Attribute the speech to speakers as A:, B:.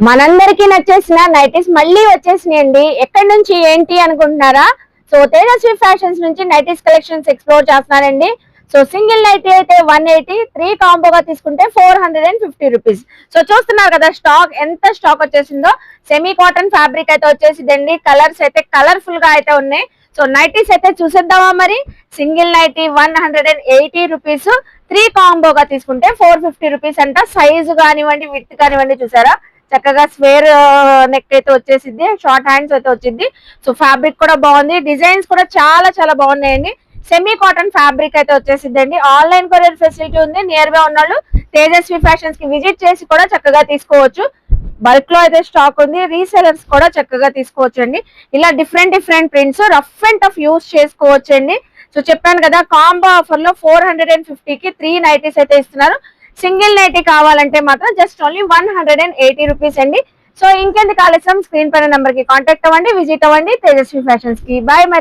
A: మనందరికీ నచ్చేసిన నైటీస్ మళ్ళీ వచ్చేసినాయండి. ఎక్కడి నుంచి ఏంటి అనుకుంటున్నారా? సో తేజస్వి ఫ్యాషన్స్ నుంచి నైటీస్ కలెక్షన్స్ ఎక్స్ప్లోర్ చేస్తున్నారండి. సో సింగిల్ నైటీ అయితే 180, 3 కాంబోగా తీసుకుంటే 450 రూపీస్. సో చూస్తున్నారు కదా స్టాక్ ఎంత స్టాక్ వచ్చేసిందో. సెమీ కాటన్ ఫ్యాబ్రిక్ అయితే వచ్చేసిందండి. కలర్స్ అయితే కలర్ఫుల్ గా అయితే ఉన్నాయి. సో నైటీస్ అయితే చూసేద్దామా మరి. సింగిల్ నైటీ 180 రూపీస్, 3 కాంబోగా తీసుకుంటే 450 రూపీస్ అంట. సైజు కానివ్వండి, విత్ కానివ్వండి, చూసారా చక్కగా స్క్వేర్ నెక్ అయితే వచ్చేసింది, షార్ట్ హ్యాండ్స్ అయితే వచ్చింది. సో ఫ్యాబ్రిక్ కూడా బాగుంది, డిజైన్స్ కూడా చాలా చాలా బాగున్నాయండి. సెమీ కాటన్ ఫ్యాబ్రిక్ అయితే వచ్చేసిందండి. ఆన్లైన్ కొరియర్ ఫెసిలిటీ ఉంది. నియర్ బై ఉన్నోళ్ళు తేజస్వి ఫ్యాషన్స్ కి విజిట్ చేసి కూడా చక్కగా తీసుకోవచ్చు. బల్క్ లో అయితే స్టాక్ ఉంది. రీసెలర్స్ కూడా చక్కగా తీసుకోవచ్చు అండి. ఇలా different different prints rough and tough use చేసుకోవచ్చు అండి. సో చెప్పాను కదా కాంబో ఆఫర్ లో 450కి 3 నైటీస్ అయితే ఇస్తున్నారు. సింగిల్ నైటీ కావాలంటే మాత్రం జస్ట్ ఓన్లీ 180 రూపీస్ అండి. సో ఇంకెందుకు ఆలస్యం, స్క్రీన్ పైన నెంబర్ కి కాంటాక్ట్ అవ్వండి, విజిట్ అవ్వండి తేజస్వి ఫ్యాషన్స్ కి. బాయ్.